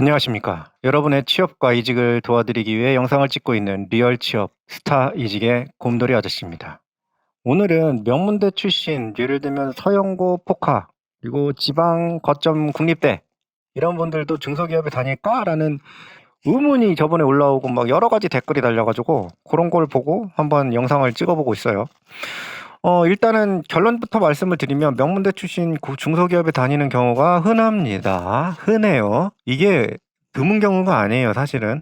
안녕하십니까. 여러분의 취업과 이직을 도와드리기 위해 영상을 찍고 있는 리얼 취업 스타 이직의 곰돌이 아저씨입니다. 오늘은 명문대 출신, 예를 들면 서영고 포카, 그리고 지방 거점 국립대, 이런 분들도 중소기업에 다닐까? 라는 의문이 저번에 올라오고 막 여러 가지 댓글이 달려가지고 그런 걸 보고 한번 영상을 찍어보고 있어요. 일단은 결론부터 말씀을 드리면 명문대 출신 중소기업에 다니는 경우가 흔합니다. 흔해요. 이게 드문 경우가 아니에요, 사실은.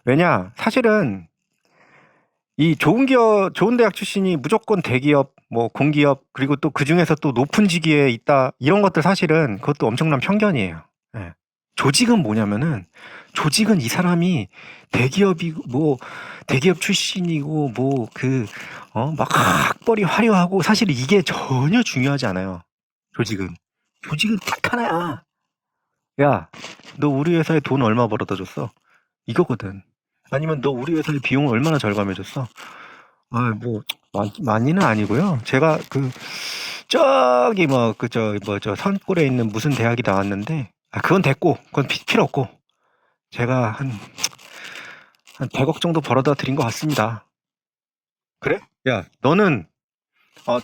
왜냐? 사실은 이 좋은 대학 출신이 무조건 대기업, 뭐 공기업, 그리고 또 그중에서 또 높은 직위에 있다, 이런 것들 사실은 그것도 엄청난 편견이에요. 예. 조직은 뭐냐면은, 조직은 이 사람이 대기업 출신이고, 막 학벌이 화려하고, 사실 이게 전혀 중요하지 않아요. 조직은. 조직은 딱 하나야. 야, 너 우리 회사에 돈 얼마 벌어다 줬어? 이거거든. 아니면 너 우리 회사에 비용을 얼마나 절감해줬어? 많이는 아니고요. 제가 저기 산골에 있는 무슨 대학이 나왔는데, 그건 됐고, 그건 필요 없고, 제가 한 100억 정도 벌어다 드린 것 같습니다. 그래? 야, 너는,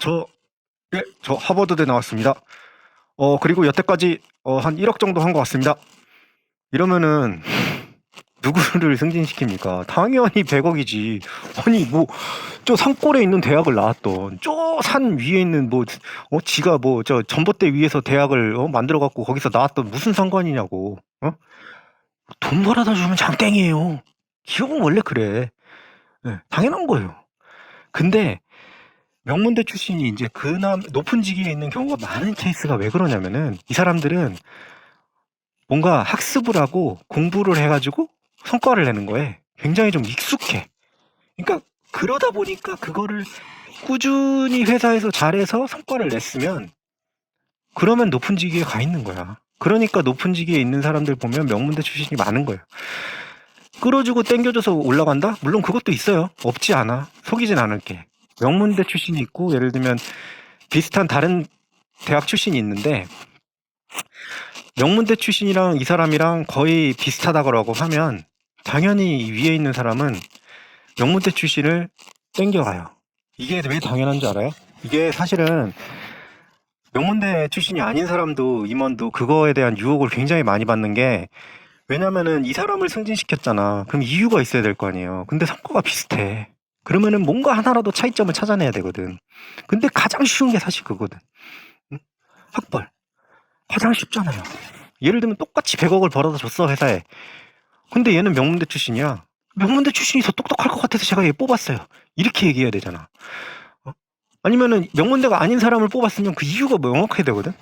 저 하버드대 나왔습니다. 그리고 여태까지, 한 1억 정도 한 것 같습니다. 이러면은, 누구를 승진시킵니까? 당연히 100억이지. 아니, 저 산골에 있는 대학을 나왔던, 저 산 위에 있는 지가 저 전봇대 위에서 대학을 만들어갖고 거기서 나왔던 무슨 상관이냐고. 돈 벌어다 주면 장땡이에요. 기업은 원래 그래. 네, 당연한 거예요. 근데 명문대 출신이 이제 높은 직위에 있는 경우가 많은 케이스가 왜 그러냐면은, 이 사람들은 뭔가 학습을 하고 공부를 해가지고 성과를 내는 거에 굉장히 좀 익숙해. 그러니까 그러다 보니까 그거를 꾸준히 회사에서 잘해서 성과를 냈으면, 그러면 높은 직위에 가 있는 거야. 그러니까 높은 직위에 있는 사람들 보면 명문대 출신이 많은 거예요. 끌어주고 땡겨줘서 올라간다? 물론 그것도 있어요. 없지 않아. 속이진 않을게. 명문대 출신이 있고, 예를 들면 비슷한 다른 대학 출신이 있는데, 명문대 출신이랑 이 사람이랑 거의 비슷하다고 하면 당연히 위에 있는 사람은 명문대 출신을 땡겨가요. 이게 왜 당연한 줄 알아요? 이게 사실은 명문대 출신이 아닌 사람도, 임원도 그거에 대한 유혹을 굉장히 많이 받는 게, 왜냐면은 이 사람을 승진시켰잖아. 그럼 이유가 있어야 될 거 아니에요. 근데 성과가 비슷해. 그러면은 뭔가 하나라도 차이점을 찾아내야 되거든. 근데 가장 쉬운 게 사실 그거든. 응? 학벌. 가장 쉽잖아요. 예를 들면 똑같이 100억을 벌어다 줬어, 회사에. 근데 얘는 명문대 출신이야. 명문대 출신이 더 똑똑할 것 같아서 제가 얘 뽑았어요. 이렇게 얘기해야 되잖아. 아니면은 명문대가 아닌 사람을 뽑았으면 그 이유가 명확해야 되거든.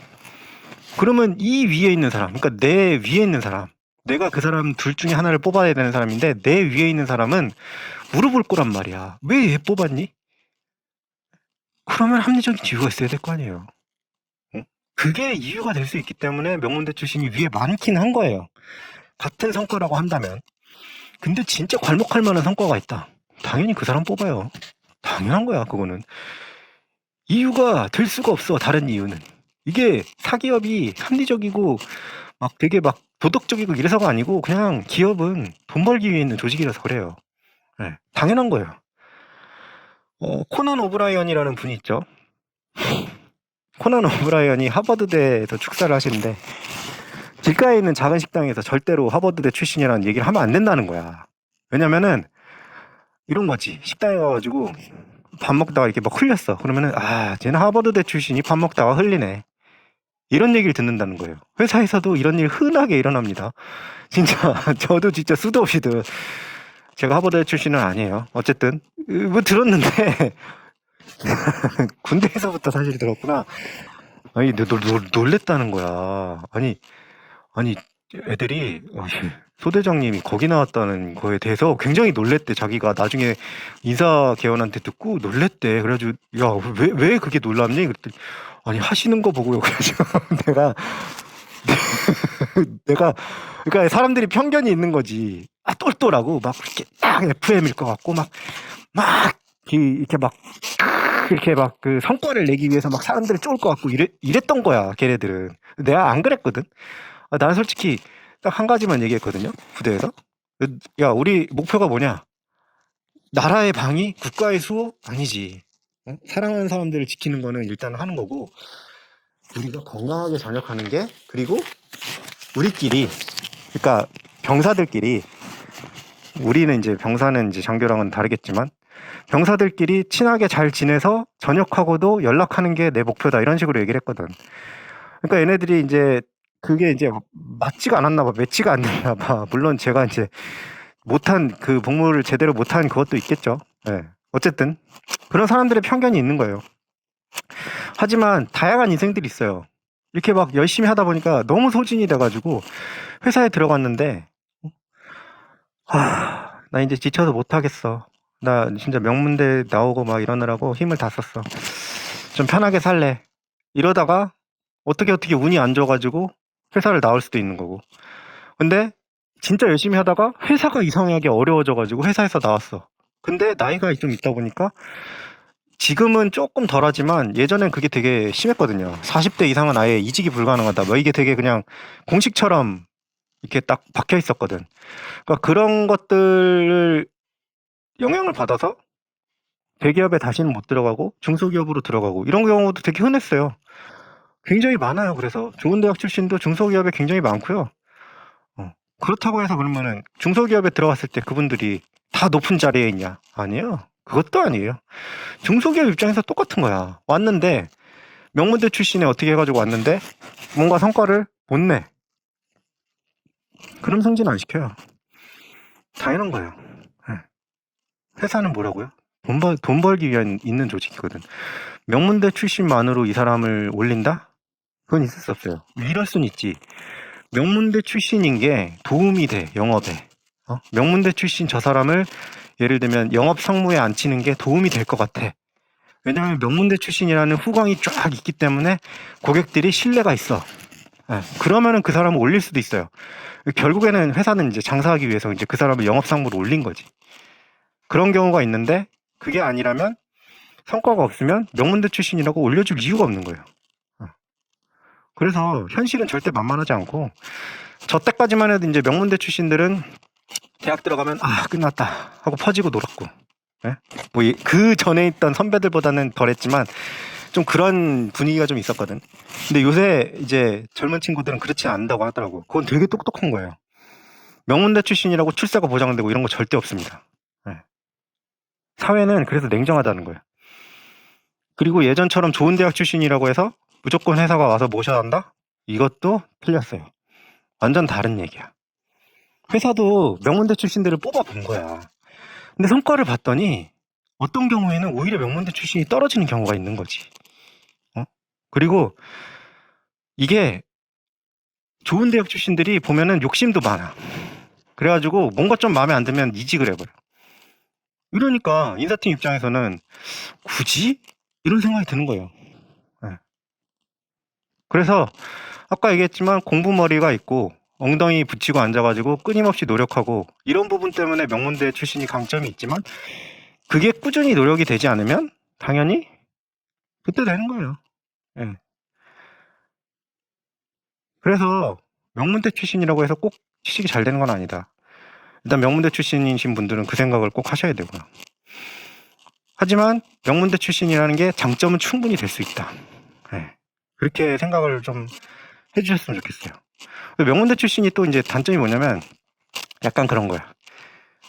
그러면 이 위에 있는 사람, 그러니까 내 위에 있는 사람, 내가 그 사람 둘 중에 하나를 뽑아야 되는 사람인데, 내 위에 있는 사람은 물어볼 거란 말이야. 왜 얘 뽑았니? 그러면 합리적인 이유가 있어야 될 거 아니에요. 응? 그게 이유가 될 수 있기 때문에 명문대 출신이 위에 많긴 한 거예요. 같은 성과라고 한다면. 근데 진짜 괄목할 만한 성과가 있다. 당연히 그 사람 뽑아요. 당연한 거야, 그거는. 이유가 될 수가 없어, 다른 이유는. 이게 사기업이 합리적이고 되게 도덕적이고 이래서가 아니고, 그냥 기업은 돈 벌기 위해 있는 조직이라서 그래요. 네, 당연한 거예요. 코난 오브라이언이라는 분이 있죠. 코난 오브라이언이 하버드대에서 축사를 하시는데, 길가에 있는 작은 식당에서 절대로 하버드대 출신이라는 얘기를 하면 안 된다는 거야. 왜냐면은 이런 거지. 식당에 가가지고 밥 먹다가 이렇게 막 흘렸어. 그러면은, 쟤는 하버드대 출신이 밥 먹다가 흘리네, 이런 얘기를 듣는다는 거예요. 회사에서도 이런 일 흔하게 일어납니다. 진짜 저도 진짜 수도 없이 제가 하버드 출신은 아니에요. 어쨌든 들었는데 군대에서부터 사실 들었구나. 아니, 놀랬다는 거야. 아니 애들이 소대장님이 거기 나왔다는 거에 대해서 굉장히 놀랬대. 자기가 나중에 인사개원한테 듣고 놀랬대. 그래가지고, 야, 왜 그게 놀랍니? 그랬더니, 아니, 하시는 거 보고요. 그래가지고 내가 그러니까 사람들이 편견이 있는 거지. 똘똘하고 이렇게 딱 FM일 것 같고 이렇게 그 성과를 내기 위해서 사람들을 쫄 것 같고 이랬던 거야, 걔네들은. 내가 안 그랬거든. 나는 솔직히 딱 한 가지만 얘기했거든요. 부대에서. 야, 우리 목표가 뭐냐? 나라의 방위, 국가의 수호? 아니지. 사랑하는 사람들을 지키는 거는 일단 하는 거고, 우리가 건강하게 전역하는 게, 그리고 우리끼리, 그러니까 병사들끼리, 우리는 이제 병사는 이제 장교랑은 다르겠지만, 병사들끼리 친하게 잘 지내서 전역하고도 연락하는 게 내 목표다. 이런 식으로 얘기를 했거든. 그러니까 얘네들이 이제 그게 이제 맞지가 않았나 봐. 매치가 안 됐나 봐. 물론 제가 이제 못한 그 복무를 제대로 못한 그것도 있겠죠. 예. 어쨌든 그런 사람들의 편견이 있는 거예요. 하지만 다양한 인생들이 있어요. 이렇게 막 열심히 하다 보니까 너무 소진이 돼가지고 회사에 들어갔는데 나 이제 지쳐서 못하겠어. 나 진짜 명문대 나오고 막 이러느라고 힘을 다 썼어. 좀 편하게 살래. 이러다가 어떻게 운이 안 좋아가지고 회사를 나올 수도 있는 거고. 근데 진짜 열심히 하다가 회사가 이상하게 어려워져가지고 회사에서 나왔어. 근데 나이가 좀 있다 보니까 지금은 조금 덜하지만 예전엔 그게 되게 심했거든요. 40대 이상은 아예 이직이 불가능하다. 뭐 이게 되게 그냥 공식처럼 이렇게 딱 박혀 있었거든. 그러니까 그런 것들을 영향을 받아서 대기업에 다시는 못 들어가고 중소기업으로 들어가고 이런 경우도 되게 흔했어요. 굉장히 많아요. 그래서 좋은 대학 출신도 중소기업에 굉장히 많고요. 그렇다고 해서 그러면은 중소기업에 들어갔을 때 그분들이 다 높은 자리에 있냐? 아니에요. 그것도 아니에요. 중소기업 입장에서 똑같은 거야. 왔는데 명문대 출신에 어떻게 해가지고 왔는데 뭔가 성과를 못 내. 그럼 승진 안 시켜요. 당연한 거예요. 네. 회사는 뭐라고요? 돈 벌기 위한 있는 조직이거든. 명문대 출신만으로 이 사람을 올린다? 그건 있을 수 없어요. 이럴 순 있지. 명문대 출신인 게 도움이 돼, 영업에. 명문대 출신 저 사람을 예를 들면 영업 상무에 앉히는 게 도움이 될 것 같아. 왜냐하면 명문대 출신이라는 후광이 쫙 있기 때문에 고객들이 신뢰가 있어. 그러면은 그 사람을 올릴 수도 있어요. 결국에는 회사는 이제 장사하기 위해서 이제 그 사람을 영업 상무로 올린 거지. 그런 경우가 있는데 그게 아니라면 성과가 없으면 명문대 출신이라고 올려줄 이유가 없는 거예요. 그래서 현실은 절대 만만하지 않고 저 때까지만 해도 이제 명문대 출신들은 대학 들어가면 끝났다 하고 퍼지고 놀았고 뭐 그 전에 있던 선배들보다는 덜했지만 좀 그런 분위기가 좀 있었거든. 근데 요새 이제 젊은 친구들은 그렇지 않다고 하더라고. 그건 되게 똑똑한 거예요. 명문대 출신이라고 출세가 보장되고 이런 거 절대 없습니다. 사회는 그래서 냉정하다는 거예요. 그리고 예전처럼 좋은 대학 출신이라고 해서 무조건 회사가 와서 모셔야 한다? 이것도 틀렸어요. 완전 다른 얘기야. 회사도 명문대 출신들을 뽑아본 거야. 근데 성과를 봤더니 어떤 경우에는 오히려 명문대 출신이 떨어지는 경우가 있는 거지. 그리고 이게 좋은 대학 출신들이 보면은 욕심도 많아. 그래가지고 뭔가 좀 마음에 안 들면 이직을 해버려. 이러니까 인사팀 입장에서는 굳이? 이런 생각이 드는 거예요. 그래서 아까 얘기했지만 공부머리가 있고 엉덩이 붙이고 앉아가지고 끊임없이 노력하고 이런 부분 때문에 명문대 출신이 강점이 있지만 그게 꾸준히 노력이 되지 않으면 당연히 그때 되는 거예요. 그래서 명문대 출신이라고 해서 꼭 취직이 잘 되는 건 아니다. 일단 명문대 출신이신 분들은 그 생각을 꼭 하셔야 되고요. 하지만 명문대 출신이라는 게 장점은 충분히 될 수 있다. 그렇게 생각을 좀 해주셨으면 좋겠어요. 명문대 출신이 또 이제 단점이 뭐냐면 약간 그런 거야.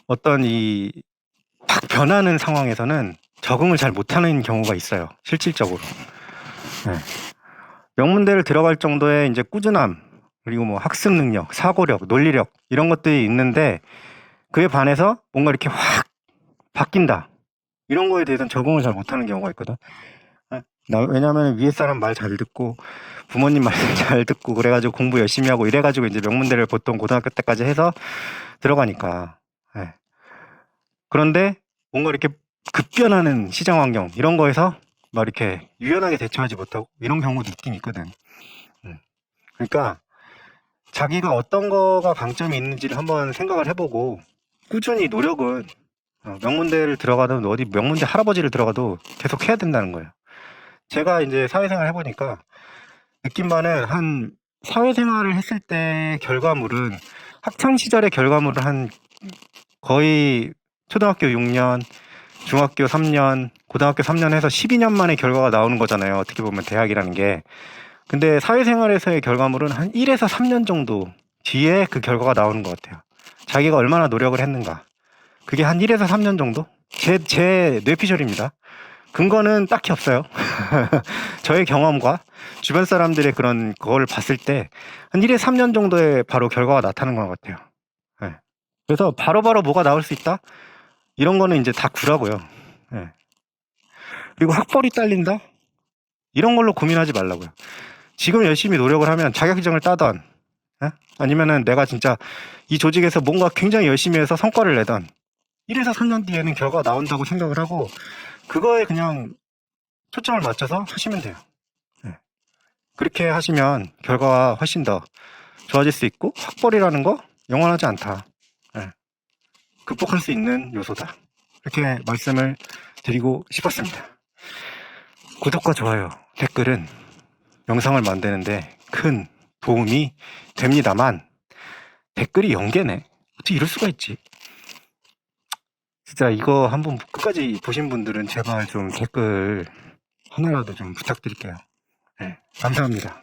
어떤 이 팍 변하는 상황에서는 적응을 잘 못하는 경우가 있어요. 실질적으로. 명문대를 들어갈 정도의 이제 꾸준함, 그리고 뭐 학습 능력, 사고력, 논리력 이런 것들이 있는데 그에 반해서 뭔가 이렇게 확 바뀐다. 이런 거에 대해서는 적응을 잘 못하는 경우가 있거든. 왜냐면 위에 사람 말 잘 듣고 부모님 말 잘 듣고 그래가지고 공부 열심히 하고 이래가지고 이제 명문대를 보통 고등학교 때까지 해서 들어가니까. 그런데 뭔가 이렇게 급변하는 시장 환경 이런 거에서 막 이렇게 유연하게 대처하지 못하고 이런 경우도 있긴 있거든. 그러니까 자기가 어떤 거가 강점이 있는지를 한번 생각을 해보고 꾸준히 노력은 명문대를 들어가든 어디 명문대 할아버지를 들어가도 계속 해야 된다는 거예요. 제가 이제 사회생활 해보니까 느낀 바는 한 사회생활을 했을 때 결과물은 학창시절의 결과물을 한 거의 초등학교 6년, 중학교 3년, 고등학교 3년 해서 12년 만에 결과가 나오는 거잖아요. 어떻게 보면 대학이라는 게. 근데 사회생활에서의 결과물은 한 1에서 3년 정도 뒤에 그 결과가 나오는 것 같아요. 자기가 얼마나 노력을 했는가. 그게 한 1에서 3년 정도? 제 뇌피셜입니다. 근거는 딱히 없어요. 저의 경험과 주변 사람들의 그런 그거를 봤을 때 한 1에서 3년 정도에 바로 결과가 나타나는 것 같아요. 네. 그래서 바로바로 뭐가 나올 수 있다? 이런 거는 이제 다 구라고요. 네. 그리고 학벌이 딸린다? 이런 걸로 고민하지 말라고요. 지금 열심히 노력을 하면 자격증을 따던, 예? 아니면은 내가 진짜 이 조직에서 뭔가 굉장히 열심히 해서 성과를 내던 1에서 3년 뒤에는 결과가 나온다고 생각을 하고 그거에 그냥 초점을 맞춰서 하시면 돼요. 예. 그렇게 하시면 결과가 훨씬 더 좋아질 수 있고 학벌이라는 거 영원하지 않다. 예. 극복할 수 있는 요소다. 이렇게 말씀을 드리고 싶었습니다. 구독과 좋아요, 댓글은 영상을 만드는데 큰 도움이 됩니다만 댓글이 0개네. 어떻게 이럴 수가 있지? 진짜 이거 한번 끝까지 보신 분들은 제발 좀 댓글 하나라도 좀 부탁드릴게요. 네, 감사합니다.